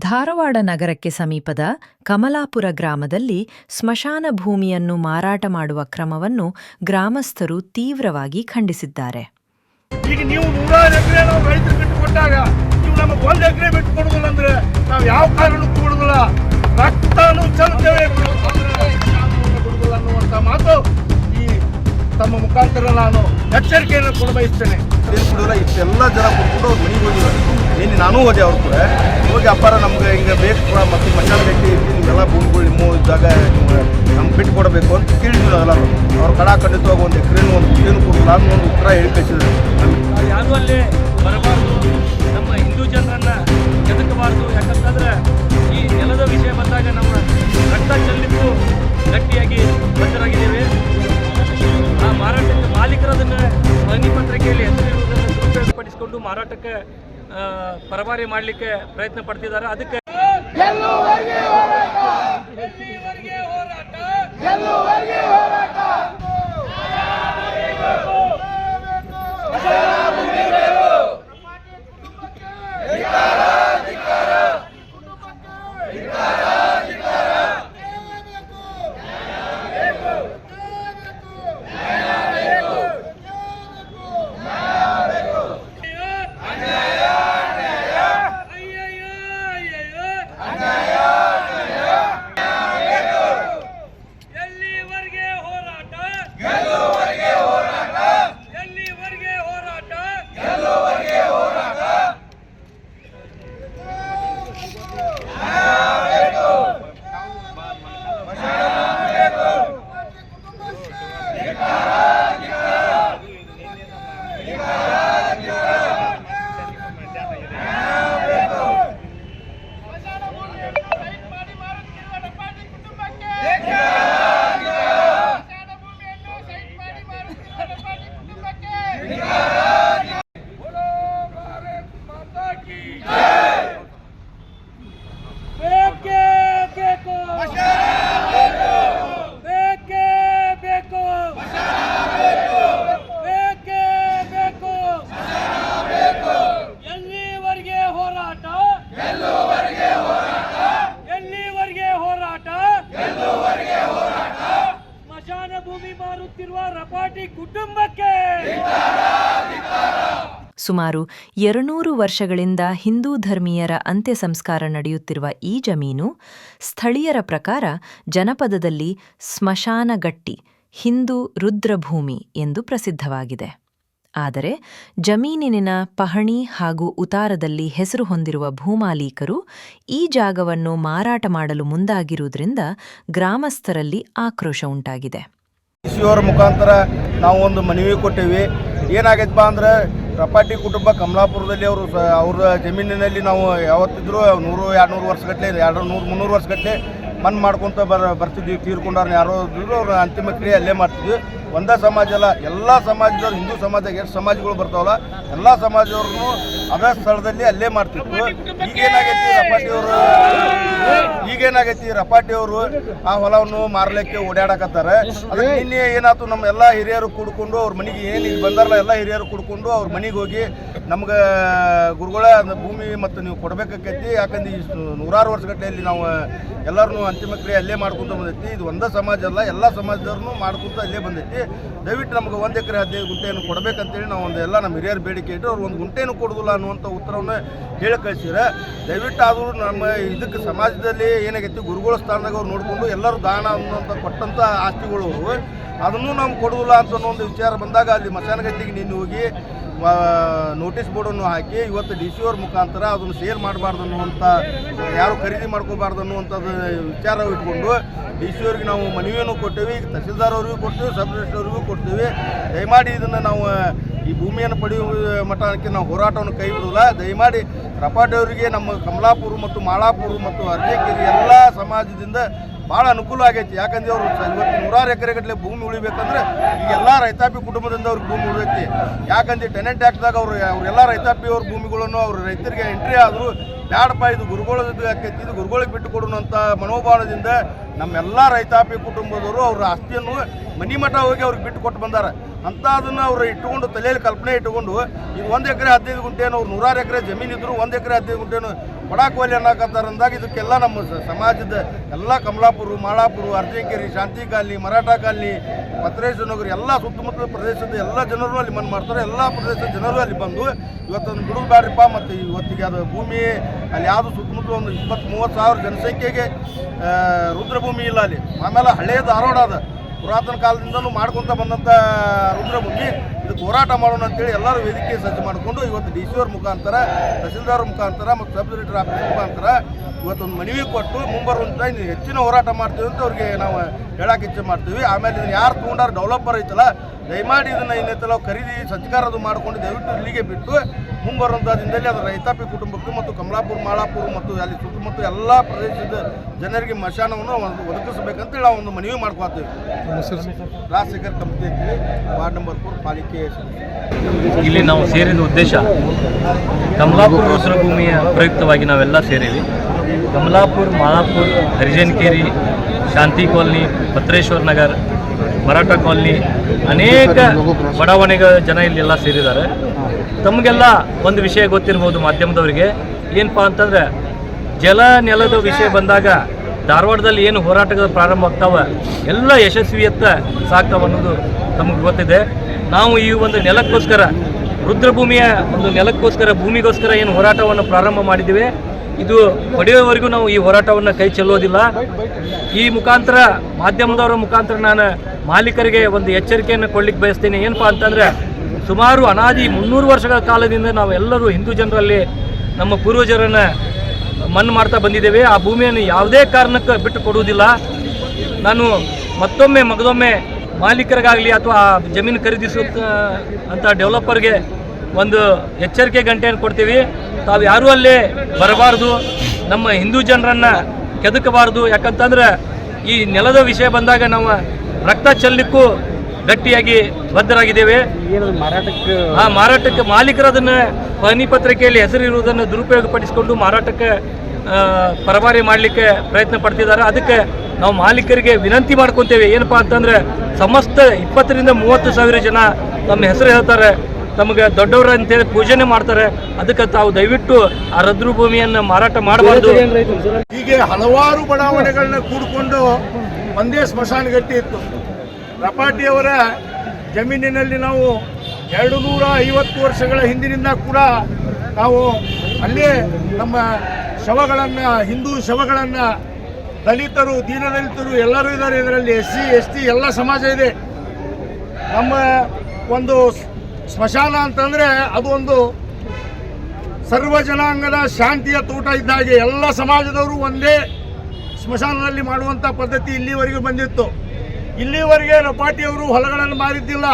ಧಾರವಾಡ ನಗರಕ್ಕೆ ಸಮೀಪದ ಕಮಲಾಪುರ ಗ್ರಾಮದಲ್ಲಿ ಸ್ಮಶಾನ ಭೂಮಿಯನ್ನು ಮಾರಾಟ ಮಾಡುವ ಕ್ರಮವನ್ನು ಗ್ರಾಮಸ್ಥರು ತೀವ್ರವಾಗಿ ಖಂಡಿಸಿದ್ದಾರೆ. ಈಗ ನೀವು 100 ಎಕರೆ ನಾವು ರೈತರು ಬಿಟ್ಟುಕೊಟ್ಟಾಗ ನೀವು ನಮಗೆ 1 ಎಕರೆ ಬಿಟ್ಟು ಕೊಡುದಿಲ್ಲ ಅಂದ್ರೆ ನಾವು ಯಾವ ಕಾರಣಕ್ಕೂ ಬಿಡುದಿಲ್ಲ, ರಕ್ತನೂ ಚೆಲ್ತೇವೆ ಬಿಡುದಿಲ್ಲ ಅನ್ನುವಂಥ ಮಾತು ಈ ತಮ್ಮ ಮುಖಾಂತರ ನಾನು ಎಚ್ಚರಿಕೆಯನ್ನು ಕೊಡಬಯಸ್ತೇನೆ. ಇಷ್ಟೆಲ್ಲ ಜನ ಕೊಟ್ಕೊಂಡು ಅವ್ರ ಮನೆಗೆ ಹೋಗಿದ್ದಾರೆ. ಇನ್ನು ನಾನೂ ಹೋದೆ ಅವ್ರು ಕೂಡ ಹೋಗಿ ಅಪ್ಪಾರ ನಮ್ಗೆ ಹಿಂಗೆ ಬೇಕು ಮತ್ತು ಮಧ್ಯಾಹ್ನ ಗಟ್ಟಿ ನಿಮ್ಗೆಲ್ಲ ಭೂಮಿಗಳು ನಿಮ್ಮ ಇದ್ದಾಗ ನಮ್ಗೆ ಬಿಟ್ಟು ಕೊಡಬೇಕು ಅಂತ ಕೇಳಿದ್ರು. ಎಲ್ಲರೂ ಅವ್ರು ಖಂಡಿತವಾಗಿ 1 ಎಕರೆನೂ 1 ಗುಂಟೆನೂ ಕೊಡಲ್ಲ ಅನ್ನೋ ಒಂದು ಉತ್ತರ ಹೇಳಿ ಕಳಿಸಿದ್ರು. ಯಾರೂ ಅಲ್ಲೇ ಬರಬಾರ್ದು, ನಮ್ಮ ಹಿಂದೂ ಜನರನ್ನು ಕೆದಕಬಾರ್ದು. ಯಾಕಂತಂದ್ರೆ ಈ ನೆಲದ ವಿಷಯ ಬಂದಾಗ ನಮ್ಮ ರಕ್ತ ಚೆಲ್ಲಿದ್ದು ಗಟ್ಟಿಯಾಗಿ ಬದ್ಧರಾಗಿದ್ದೇವೆ. ಆ ಮಾರಾಟಕ್ಕೆ ಮಾಲೀಕರದನ್ನು ಮನವಿ ಪತ್ರಿಕೆಯಲ್ಲಿ ಹೆಸರಿರುವುದನ್ನು ದುರುಪಯೋಗಪಡಿಸಿಕೊಂಡು ಮಾರಾಟಕ್ಕೆ ಪರಭಾರೆ ಮಾಡಲಿಕ್ಕೆ ಪ್ರಯತ್ನ ಪಡ್ತಿದ್ದಾರೆ. ಅದಕ್ಕೆ ಸುಮಾರು 200 ವರ್ಷಗಳಿಂದ ಹಿಂದೂ ಧರ್ಮೀಯರ ಅಂತ್ಯ ಸಂಸ್ಕಾರ ನಡೆಯುತ್ತಿರುವ ಈ ಜಮೀನು ಸ್ಥಳೀಯರ ಪ್ರಕಾರ ಜನಪದದಲ್ಲಿ ಸ್ಮಶಾನಗಟ್ಟಿ, ಹಿಂದೂ ರುದ್ರಭೂಮಿ ಎಂದು ಪ್ರಸಿದ್ಧವಾಗಿದೆ. ಆದರೆ ಜಮೀನಿನ ಪಹಣಿ ಹಾಗೂ ಉತಾರದಲ್ಲಿ ಹೆಸರು ಹೊಂದಿರುವ ಭೂಮಾಲೀಕರು ಈ ಜಾಗವನ್ನು ಮಾರಾಟ ಮಾಡಲು ಮುಂದಾಗಿರುವುದರಿಂದ ಗ್ರಾಮಸ್ಥರಲ್ಲಿ ಆಕ್ರೋಶ ಉಂಟಾಗಿದೆ. ಡಿಸಿಯವರ ಮುಖಾಂತರ ನಾವು ಒಂದು ಮನವಿ ಕೊಟ್ಟೇವೆ. ಏನಾಗೈತಪ್ಪ ಅಂದ್ರೆ ರಪಾಟಿ ಕುಟುಂಬ ಕಮಲಾಪುರದಲ್ಲಿ ಅವ್ರ ಜಮೀನಿನಲ್ಲಿ ನಾವು ಯಾವತ್ತಿದ್ರು 100-200 ವರ್ಷಗಟ್ಟಲೆ 200-300 ವರ್ಷಗಟ್ಟಲೆ ಮಣ್ಣು ಮಾಡ್ಕೊತ ಬರ್ತಿದ್ವಿ. ತೀರ್ಕೊಂಡವ್ರನ್ನ ಯಾರೋ ಇದ್ರು ಅವ್ರ ಅಂತಿಮ ಕ್ರಿಯೆ ಅಲ್ಲೇ ಮಾಡ್ತಿದ್ವಿ. ಒಂದೇ ಸಮಾಜ ಅಲ್ಲ, ಎಲ್ಲ ಸಮಾಜದವ್ರು, ಹಿಂದೂ ಸಮಾಜದಾಗ ಎಷ್ಟು ಸಮಾಜಗಳು ಬರ್ತಾವಲ್ಲ ಎಲ್ಲ ಸಮಾಜದವ್ರನ್ನು ಅದೇ ಸ್ಥಳದಲ್ಲಿ ಅಲ್ಲೇ ಮಾಡ್ತಿದ್ರು. ಈಗೇನಾಗೈತಿ ರಪಾಟಿಯವರು ಆ ಹೊಲವನ್ನು ಮಾರಲಿಕ್ಕೆ ಓಡಾಡಕತ್ತಾರೆ. ಅದಕ್ಕೆ ನಿನ್ನೆ ಏನಾಯ್ತು, ನಮ್ಮ ಎಲ್ಲ ಹಿರಿಯರು ಕೂಡ್ಕೊಂಡು ಅವ್ರ ಮನೆಗೆ ಏನು ಇಲ್ಲಿ ಬಂದಾರಲ್ಲ ಎಲ್ಲ ಹಿರಿಯರು ಕೂಡ್ಕೊಂಡು ಅವ್ರ ಮನೆಗೆ ಹೋಗಿ ನಮ್ಗೆ ಗುರುಗಳ ಭೂಮಿ ಮತ್ತು ನೀವು ಕೊಡಬೇಕಾಕೈತಿ, ಯಾಕಂದ್ರೆ ಈ 100 ವರ್ಷಗಟ್ಟಲೆಯಲ್ಲಿ ನಾವು ಎಲ್ಲರೂ ಅಂತಿಮ ಕ್ರಿಯೆ ಅಲ್ಲೇ ಮಾಡ್ಕೊತ ಬಂದೈತಿ. ಇದು ಒಂದೇ ಸಮಾಜ ಅಲ್ಲ, ಎಲ್ಲ ಸಮಾಜದವ್ರನ್ನೂ ಮಾಡ್ಕೊತ ಅಲ್ಲೇ ಬಂದೈತಿ. ದಯವಿಟ್ಟು ನಮ್ಗೆ 1 ಎಕರೆ 15 ಗುಂಟೆಯನ್ನು ಕೊಡಬೇಕಂತೇಳಿ ನಾವು ಎಲ್ಲ ನಮ್ಮ ಹಿರಿಯರು ಬೇಡಿಕೆ ಇಟ್ಟು ಅವ್ರು 1 ಗುಂಟೆನೂ ಕೊಡೋದಿಲ್ಲ ಅನ್ನುವಂಥ ಉತ್ತರವನ್ನು ಹೇಳಿ ಕಳಿಸಿದ್ರೆ, ದಯವಿಟ್ಟು ಆದರೂ ನಮ್ಮ ಇದಕ್ಕೆ ಸಮಾಜದಲ್ಲಿ ಏನಾಗೈತಿ ಗುರುಗಳ ಸ್ಥಾನದಾಗ ಅವ್ರು ನೋಡಿಕೊಂಡು ಎಲ್ಲರೂ ದಾನ ಅನ್ನೋಂಥ ಕೊಟ್ಟಂಥ ಆಸ್ತಿಗಳು ಅವರು ಅದನ್ನು ನಾವು ಕೊಡೋದಿಲ್ಲ ಅಂತ ಅನ್ನೋ ಒಂದು ವಿಚಾರ ಬಂದಾಗ ಅಲ್ಲಿ ಮಶಾನಗಟ್ಟಿಗೆ ನಿನ್ನೆ ಹೋಗಿ ನೋಟಿಸ್ ಬೋರ್ಡನ್ನು ಹಾಕಿ ಇವತ್ತು ಡಿಸಿಯವ್ರ ಮುಖಾಂತರ ಅದನ್ನು ಸೇಲ್ ಮಾಡಬಾರ್ದು ಅನ್ನುವಂಥ, ಯಾರು ಖರೀದಿ ಮಾಡ್ಕೋಬಾರ್ದು ಅನ್ನುವಂಥದ್ದು ವಿಚಾರ ಇಟ್ಕೊಂಡು ಡಿಸಿಯವ್ರಿಗೆ ನಾವು ಮನವಿಯನ್ನು ಕೊಟ್ಟೇವೆ. ಈಗ ತಹಸೀಲ್ದಾರ್ ಅವ್ರಿಗೂ ಕೊಡ್ತೀವಿ, ಸಬ್ ರಿಜಿಸ್ಟ್ರಾರ್ ಅವ್ರಿಗೂ ಕೊಡ್ತೀವಿ. ದಯಮಾಡಿ ಇದನ್ನು ನಾವು ಈ ಭೂಮಿಯನ್ನು ಪಡೆಯುವ ಮಟ್ಟಕ್ಕೆ ನಾವು ಹೋರಾಟವನ್ನು ಕೈ ಬಿಡೋಲ್ಲ. ದಯಮಾಡಿ ರಪಾಟಿಯವರಿಗೆ ನಮ್ಮ ಕಮಲಾಪುರ ಮತ್ತು ಮಾಳಾಪುರ ಮತ್ತು ಅರ್ಜೇಕೆರೆ ಎಲ್ಲ ಸಮಾಜದಿಂದ ಭಾಳ ಅನುಕೂಲ ಆಗೈತಿ. ಯಾಕಂದ್ರೆ ಅವರು ಇವತ್ತು 100 ಎಕರೆ ಗಟ್ಟಲೆ ಭೂಮಿ ಉಳಿಬೇಕಂದ್ರೆ ಈ ಎಲ್ಲ ರೈತಾಪಿ ಕುಟುಂಬದಿಂದ ಅವ್ರಿಗೆ ಭೂಮಿ ಉಳಿದೈತಿ. ಯಾಕಂದ್ರೆ ಟೆನೆಂಟ್ ಆ್ಯಕ್ಟ್ದಾಗ ಅವರೆಲ್ಲ ರೈತಾಪಿ ಅವ್ರ ಭೂಮಿಗಳನ್ನು ಅವ್ರ ರೈತರಿಗೆ ಎಂಟ್ರಿ ಆದರೂ ಬ್ಯಾಡಪ್ಪ ಇದು ಗುರುಗಳದ್ದು ಆಕೈತಿ, ಇದು ಗುರುಗಳಿಗೆ ಬಿಟ್ಟು ಕೊಡೋಣ ಅಂತ ಮನೋಭಾವದಿಂದ ನಮ್ಮೆಲ್ಲ ರೈತಾಪಿ ಕುಟುಂಬದವರು ಅವ್ರ ಆಸ್ತಿಯನ್ನು ಮನಿ ಮಠ ಹೋಗಿ ಅವ್ರಿಗೆ ಬಿಟ್ಟು ಕೊಟ್ಟು ಬಂದಾರ. ಅಂತ ಅದನ್ನು ಅವ್ರು ಇಟ್ಟುಕೊಂಡು ತಲೆಯಲ್ಲಿ ಕಲ್ಪನೆ ಇಟ್ಟುಕೊಂಡು ಈಗ 1 ಎಕರೆ 15 ಗುಂಟೆನು ಅವ್ರು 100 ಎಕರೆ ಜಮೀನು ಇದ್ರು 1 ಎಕರೆ 15 ಗುಂಟೆನು ಕೊಡಾಕೋಲಿ ಅನ್ನಕತ್ತಾರ ಅಂದಾಗ ಇದಕ್ಕೆಲ್ಲ ನಮ್ಮ ಸಮಾಜದ ಎಲ್ಲ ಕಮಲಾಪುರ, ಮಾಳಾಪುರ, ಅರ್ಜಂಕೇರಿ, ಶಾಂತಿ ಕಾಲನಿ, ಮರಾಠ ಕಾಲನಿ, ಪತ್ರೇಶ್ವರ ನಗರ ಎಲ್ಲ ಸುತ್ತಮುತ್ತಲ ಪ್ರದೇಶದ ಎಲ್ಲ ಜನರು ಅಲ್ಲಿ ಮನ್ ಮಾಡ್ತಾರೆ. ಎಲ್ಲ ಪ್ರದೇಶದ ಜನರು ಅಲ್ಲಿ ಬಂದು ಇವತ್ತೊಂದು ಬಿಡೋದು ಬ್ಯಾಡ್ರಿಪ್ಪ, ಮತ್ತು ಇವತ್ತಿಗೆ ಅದು ಭೂಮಿ ಅಲ್ಲಿ ಯಾವುದು ಸುತ್ತಮುತ್ತಲ ಒಂದು 20-30 ಸಾವಿರ ಜನಸಂಖ್ಯೆಗೆ ರುದ್ರಭೂಮಿ ಇಲ್ಲ ಅಲ್ಲಿ. ಆಮೇಲೆ ಹಳೆಯ ಧಾರವಾಡ ಅದ, ಪುರಾತನ ಕಾಲದಿಂದಲೂ ಮಾಡ್ಕೊತ ಬಂದಂಥ ರುದ್ರಭೂಮಿ, ಇದಕ್ಕೆ ಹೋರಾಟ ಮಾಡೋಣ ಅಂತೇಳಿ ಎಲ್ಲರೂ ವೇದಿಕೆ ಸಜ್ಜು ಮಾಡಿಕೊಂಡು ಇವತ್ತು DC ಅವ್ರ ಮುಖಾಂತರ, ತಹಸೀಲ್ದಾರ್ ಮುಖಾಂತರ ಮತ್ತು ಸಬ್ ರಿಜಿಸ್ಟ್ರಾರ್ ಆಫೀಸ್ ಮುಖಾಂತರ ಇವತ್ತೊಂದು ಮನವಿ ಕೊಟ್ಟು ಮುಂಬರುವಂಥ ಹೆಚ್ಚಿನ ಹೋರಾಟ ಮಾಡ್ತೀವಿ ಅಂತ ಅವ್ರಿಗೆ ನಾವು ಹೇಳಕ್ಕೆ ಇಚ್ಛೆ ಮಾಡ್ತೀವಿ. ಆಮೇಲೆ ಇದನ್ನು ಯಾರು ತೊಗೊಂಡಾರ ಡೆವಲಪರ್ ಐತಲ್ಲ, ದಯಮಾಡಿ ಇದನ್ನು ಏನೈತಲ್ಲ ಖರೀದಿ ಸಜ್ಜಕಾರದು ಮಾಡಿಕೊಂಡು ದಯವಿಟ್ಟು ಇಲ್ಲಿಗೆ ಬಿಟ್ಟು ಮುಂಬರುವಂಥ ದಿನದಲ್ಲಿ ಅದು ರೈತಾಪಿ ಕುಟುಂಬಕ್ಕೆ ಮತ್ತು ಕಮಲಾಪುರ, ಮಾಳಾಪುರ ಮತ್ತು ಅಲ್ಲಿ ಸುತ್ತಮುತ್ತ ಎಲ್ಲ ಪ್ರದೇಶದ ಜನರಿಗೆ ಮಶಾನವನ್ನು ಒದಗಿಸಬೇಕಂತೇಳಿ ನಾವು ಒಂದು ಮನವಿ ಮಾಡ್ಕೊತೀವಿ. ರಾಜಶೇಖರ್ ಕಂಪ್ನಿ ಅಂತೇಳಿ ವಾರ್ಡ್ ನಂಬರ್ 4 ಪಾಲಿಕೆ. ಇಲ್ಲಿ ನಾವು ಸೇರಿದ ಉದ್ದೇಶ ಕಮಲಾಪುರ ರುದ್ರಭೂಮಿಯ ಪ್ರಯುಕ್ತವಾಗಿ ನಾವೆಲ್ಲ ಸೇರಿವಿ. ಕಮಲಾಪುರ, ಮಾಳಾಪುರ, ಹರಿಜನಕೇರಿ, ಶಾಂತಿ ಕಾಲನಿ, ಪತ್ರೇಶ್ವರ ನಗರ್, ಮರಾಠ ಕಾಲನಿ, ಅನೇಕ ಬಡಾವಣೆಗಳ ಜನ ಇಲ್ಲೆಲ್ಲ ಸೇರಿದ್ದಾರೆ. ತಮಗೆಲ್ಲ ಒಂದು ವಿಷಯ ಗೊತ್ತಿರ್ಬೋದು ಮಾಧ್ಯಮದವರಿಗೆ, ಏನಪ್ಪ ಅಂತಂದರೆ ಜಲ ನೆಲದ ವಿಷಯ ಬಂದಾಗ ಧಾರವಾಡದಲ್ಲಿ ಏನು ಹೋರಾಟಗಳು ಪ್ರಾರಂಭ ಆಗ್ತಾವೆ ಎಲ್ಲ ಯಶಸ್ವಿಯತ್ತ ಸಾಗ್ತಾವೆ ಅನ್ನೋದು ತಮಗೆ ಗೊತ್ತಿದೆ. ನಾವು ಈ ಒಂದು ನೆಲಕ್ಕೋಸ್ಕರ, ರುದ್ರಭೂಮಿಯ ಒಂದು ನೆಲಕ್ಕೋಸ್ಕರ, ಭೂಮಿಗೋಸ್ಕರ ಏನು ಹೋರಾಟವನ್ನು ಪ್ರಾರಂಭ ಮಾಡಿದ್ದೀವಿ, ಇದು ಪಡೆಯುವವರೆಗೂ ನಾವು ಈ ಹೋರಾಟವನ್ನು ಕೈ ಚೆಲ್ಲೋದಿಲ್ಲ. ಈ ಮುಖಾಂತರ, ಮಾಧ್ಯಮದವರ ಮುಖಾಂತರ ನಾನು ಮಾಲೀಕರಿಗೆ ಒಂದು ಎಚ್ಚರಿಕೆಯನ್ನು ಕೊಡ್ಲಿಕ್ಕೆ ಬಯಸ್ತೀನಿ. ಏನಪ್ಪ ಅಂತಂದರೆ ಸುಮಾರು ಅನಾದಿ 300 ವರ್ಷಗಳ ಕಾಲದಿಂದ ನಾವೆಲ್ಲರೂ ಹಿಂದೂ ಜನರಲ್ಲಿ ನಮ್ಮ ಪೂರ್ವಜರನ್ನು ಮಣ್ಣು ಮಾಡ್ತಾ ಬಂದಿದ್ದೇವೆ. ಆ ಭೂಮಿಯನ್ನು ಯಾವುದೇ ಕಾರಣಕ್ಕೆ ಬಿಟ್ಟು ಕೊಡುವುದಿಲ್ಲ. ನಾನು ಮಗದೊಮ್ಮೆ ಮಾಲೀಕರಿಗಾಗಲಿ ಅಥವಾ ಜಮೀನು ಖರೀದಿಸುತ್ತ ಅಂತ ಡೆವಲಪರ್ಗೆ ಒಂದು ಎಚ್ಚರಿಕೆ ಗಂಟೆಯನ್ನು ಕೊಡ್ತೀವಿ. ತಾವು ಯಾರೂ ಅಲ್ಲೇ ಬರಬಾರ್ದು, ನಮ್ಮ ಹಿಂದೂ ಜನರನ್ನು ಕೆದಕಬಾರ್ದು. ಯಾಕಂತಂದ್ರೆ ಈ ನೆಲದ ವಿಷಯ ಬಂದಾಗ ನಾವು ರಕ್ತ ಚೆಲ್ಲಲಿಕ್ಕೂ ಗಟ್ಟಿಯಾಗಿ ಬದ್ಧರಾಗಿದ್ದೇವೆ. ಮಾರಾಟಕ್ಕೆ ಮಾಲೀಕರು ಅದನ್ನು ಪಹಣಿ ಪತ್ರಿಕೆಯಲ್ಲಿ ಹೆಸರಿರುವುದನ್ನು ದುರುಪಯೋಗಪಡಿಸಿಕೊಂಡು ಮಾರಾಟಕ್ಕೆ ಪರಭಾರೆ ಮಾಡಲಿಕ್ಕೆ ಪ್ರಯತ್ನ ಪಡ್ತಿದ್ದಾರೆ. ಅದಕ್ಕೆ ನಾವು ಮಾಲೀಕರಿಗೆ ವಿನಂತಿ ಮಾಡ್ಕೊತೇವೆ, ಏನಪ್ಪ ಅಂತಂದರೆ ಸಮಸ್ತ 20 ರಿಂದ 30 ಸಾವಿರ ಜನ ತಮ್ಮ ಹೆಸರು ಹೇಳ್ತಾರೆ, ತಮಗೆ ದೊಡ್ಡವರು ಅಂತೇಳಿ ಪೂಜೆನೆ ಮಾಡ್ತಾರೆ. ಅದಕ್ಕೆ ತಾವು ದಯವಿಟ್ಟು ಆ ರುದ್ರಭೂಮಿಯನ್ನು ಮಾರಾಟ ಮಾಡಬಾರ್ದು. ಹೀಗೆ ಹಲವಾರು ಬಡಾವಣೆಗಳನ್ನ ಕೂಡಿಕೊಂಡು ಒಂದೇ ಸ್ಮಶಾನ ಗಟ್ಟಿ ಇತ್ತು. ರಪಾಟಿಯವರ ಜಮೀನಿನಲ್ಲಿ ನಾವು 250 ವರ್ಷಗಳ ಹಿಂದಿನಿಂದ ಕೂಡ ನಾವು ಅಲ್ಲೇ ನಮ್ಮ ಶವಗಳನ್ನು, ಹಿಂದೂ ಶವಗಳನ್ನು, ದಲಿತರು, ದೀನದಲಿತರು ಎಲ್ಲರೂ ಇದ್ದಾರೆ. ಇದರಲ್ಲಿ SC ST ಎಲ್ಲ ಸಮಾಜ ಇದೆ. ನಮ್ಮ ಒಂದು ಸ್ಮಶಾನ ಅಂತಂದರೆ ಅದು ಒಂದು ಸರ್ವ ಜನಾಂಗದ ಶಾಂತಿಯ ತೋಟ ಇದ್ದಾಗೆ. ಎಲ್ಲ ಸಮಾಜದವರು ಒಂದೇ ಸ್ಮಶಾನದಲ್ಲಿ ಮಾಡುವಂಥ ಪದ್ಧತಿ ಇಲ್ಲಿವರೆಗೂ ಬಂದಿತ್ತು. ಇಲ್ಲಿವರೆಗೆ ರಪಾಟಿಯವರು ಹೊಲಗಳನ್ನು ಮಾರಿದ್ದಿಲ್ಲ.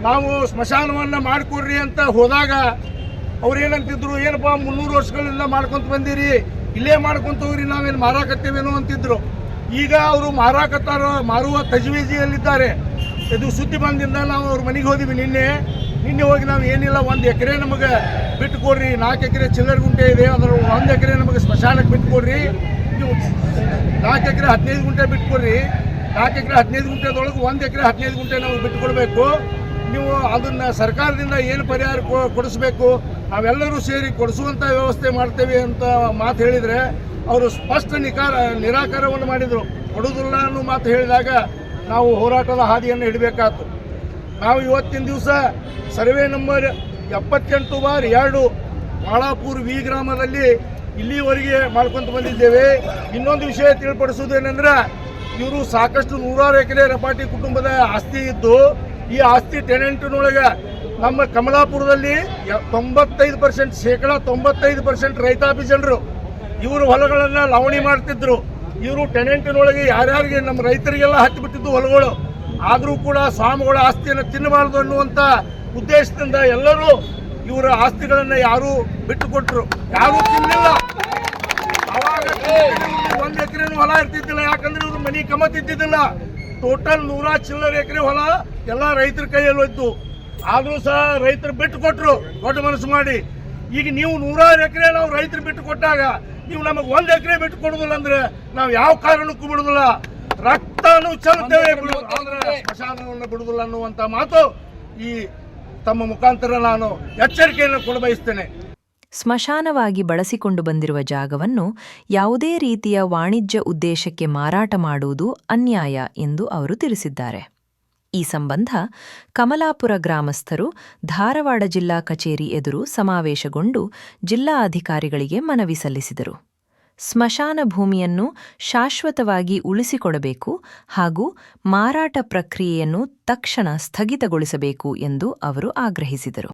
ನಾವು ಸ್ಮಶಾನವನ್ನು ಮಾಡಿಕೊಡ್ರಿ ಅಂತ ಹೋದಾಗ ಅವ್ರು ಏನಂತಿದ್ರು, ಏನಪ್ಪ 300 ವರ್ಷಗಳಿಂದ ಮಾಡ್ಕೊತ ಬಂದಿರಿ, ಇಲ್ಲೇ ಮಾಡ್ಕೊತ ಹೋಗ್ರಿ, ನಾವೇನು ಮಾರಾಕತ್ತೇವೇನೋ ಅಂತಿದ್ರು. ಈಗ ಅವರು ಮಾರುವ ತಜವೀಜಿಯಲ್ಲಿದ್ದಾರೆ. ಇದು ಸುದ್ದಿ ಬಂದಿಂದ ನಾವು ಅವ್ರ ಮನೆಗೆ ಹೋದಿವಿ. ನಿನ್ನೆ ಹೋಗಿ ನಾವು ಏನಿಲ್ಲ, 1 ಎಕರೆ ನಮಗೆ ಬಿಟ್ಟು ಕೊಡ್ರಿ, 4 ಎಕರೆ ಚಿಲ್ಲರ್ ಗುಂಟೆ ಇದೆ, ಅದರ 1 ಎಕರೆ ನಮಗೆ ಸ್ಮಶಾನಕ್ಕೆ ಬಿಟ್ಟು ಕೊಡ್ರಿ, ನೀವು 4 ಎಕರೆ 15 ಗುಂಟೆ ಬಿಟ್ಟು ಕೊಡ್ರಿ, 4 ಎಕರೆ 15 ಗುಂಟೆದೊಳಗೆ 1 ಎಕರೆ 15 ಗುಂಟೆ ನಾವು ಬಿಟ್ಟು ಕೊಡಬೇಕು. ನೀವು ಅದನ್ನು ಸರ್ಕಾರದಿಂದ ಏನು ಪರಿಹಾರ ಕೊಡಿಸ್ಬೇಕು, ನಾವೆಲ್ಲರೂ ಸೇರಿ ಕೊಡಿಸುವಂಥ ವ್ಯವಸ್ಥೆ ಮಾಡ್ತೇವೆ ಅಂತ ಮಾತು ಹೇಳಿದರೆ ಅವರು ಸ್ಪಷ್ಟ ನಿರಾಕಾರವನ್ನು ಮಾಡಿದರು. ಕೊಡೋದಿಲ್ಲ ಅನ್ನೋ ಮಾತು ಹೇಳಿದಾಗ ನಾವು ಹೋರಾಟದ ಹಾದಿಯನ್ನು ಹಿಡಬೇಕಾಯ್ತು. ನಾವು ಇವತ್ತಿನ ದಿವಸ ಸರ್ವೆ ನಂಬರ್ 78/2 ಮಾಳಾಪುರ ವಿ ಗ್ರಾಮದಲ್ಲಿ ಇಲ್ಲಿವರೆಗೆ ಮಾಡ್ಕೊತ ಬಂದಿದ್ದೇವೆ. ಇನ್ನೊಂದು ವಿಷಯ ತಿಳಿಪಡಿಸೋದೇನೆಂದ್ರೆ, ಇವರು ಸಾಕಷ್ಟು 100 ಎಕರೆ ರಪಾಟಿ ಕುಟುಂಬದ ಆಸ್ತಿ ಇದ್ದು, ಈ ಆಸ್ತಿ ಟೆನೆಂಟ್ನೊಳಗೆ ನಮ್ಮ ಕಮಲಾಪುರದಲ್ಲಿ 95% ರೈತಾಪಿ ಜನರು ಇವರು ಹೊಲಗಳನ್ನು ಲಾವಣಿ ಮಾಡ್ತಿದ್ರು. ಇವರು ಟೆನೆಂಟ್ನೊಳಗೆ ಯಾರ್ಯಾರಿಗೆ ನಮ್ಮ ರೈತರಿಗೆಲ್ಲ ಹತ್ತಿಬಿಟ್ಟಿದ್ದು ಹೊಲಗಳು. ಆದರೂ ಕೂಡ ಸ್ವಾಮಿಗಳ ಆಸ್ತಿಯನ್ನು ತಿನ್ನಬಾರ್ದು ಅನ್ನುವಂಥ ಉದ್ದೇಶದಿಂದ ಎಲ್ಲರೂ ಇವರ ಆಸ್ತಿಗಳನ್ನು ಯಾರೂ ಬಿಟ್ಟುಕೊಟ್ರು, ಯಾರೂ ತಿನ್ನಲಿಲ್ಲ. ಅವಾಗ 1 ಎಕರೆನೂ ಹೊಲ ಇರ್ತಿದ್ದಿಲ್ಲ, ಯಾಕಂದ್ರೆ ಇವರು ಮನೆ ಕಮತಿದ್ದಿದ್ದಿಲ್ಲ. ಟೋಟಲ್ 100 ಚಿಲ್ಲರೆ ಎಕರೆ ಹೊಲ ಎಲ್ಲ ರೈತರ ಕೈಯಲ್ಲಿ ಹೋಯ್ತು. ಆದರೂ ಸಹ ರೈತರು ಬಿಟ್ಟು ಕೊಟ್ಟರು, ದೊಡ್ಡ ಮನಸ್ಸು ಮಾಡಿ. ಈಗ ನೀವು 100 ಎಕರೆ ನಾವು ರೈತರು ಬಿಟ್ಟು ಕೊಟ್ಟಾಗ ನೀವು ನಮಗೆ 1 ಎಕರೆ ಬಿಟ್ಟು ಕೊಡುದಿಲ್ಲ ಅಂದ್ರೆ ನಾವು ಯಾವ ಕಾರಣಕ್ಕೂ ಬಿಡುದಿಲ್ಲ, ರಕ್ತನೂ ಚೆಲ್ತೇವೆ, ಅಂದ್ರೆ ಸ್ಮಶಾನವನ್ನು ಬಿಡುದಿಲ್ಲ ಅನ್ನುವಂಥ ಮಾತು ಈ ತಮ್ಮ ಮುಖಾಂತರ ನಾನು ಎಚ್ಚರಿಕೆಯನ್ನು ಕೊಡಬಯಸ್ತೇನೆ. ಸ್ಮಶಾನವಾಗಿ ಬಳಸಿಕೊಂಡು ಬಂದಿರುವ ಜಾಗವನ್ನು ಯಾವುದೇ ರೀತಿಯ ವಾಣಿಜ್ಯ ಉದ್ದೇಶಕ್ಕೆ ಮಾರಾಟ ಮಾಡುವುದು ಅನ್ಯಾಯ ಎಂದು ಅವರು ತಿಳಿಸಿದ್ದಾರೆ. ಈ ಸಂಬಂಧ ಕಮಲಾಪುರ ಗ್ರಾಮಸ್ಥರು ಧಾರವಾಡ ಜಿಲ್ಲಾ ಕಚೇರಿ ಎದುರು ಸಮಾವೇಶಗೊಂಡು ಜಿಲ್ಲಾ ಅಧಿಕಾರಿಗಳಿಗೆ ಮನವಿ ಸಲ್ಲಿಸಿದರು. ಸ್ಮಶಾನ ಭೂಮಿಯನ್ನು ಶಾಶ್ವತವಾಗಿ ಉಳಿಸಿಕೊಡಬೇಕು ಹಾಗೂ ಮಾರಾಟ ಪ್ರಕ್ರಿಯೆಯನ್ನು ತಕ್ಷಣ ಸ್ಥಗಿತಗೊಳಿಸಬೇಕು ಎಂದು ಅವರು ಆಗ್ರಹಿಸಿದರು.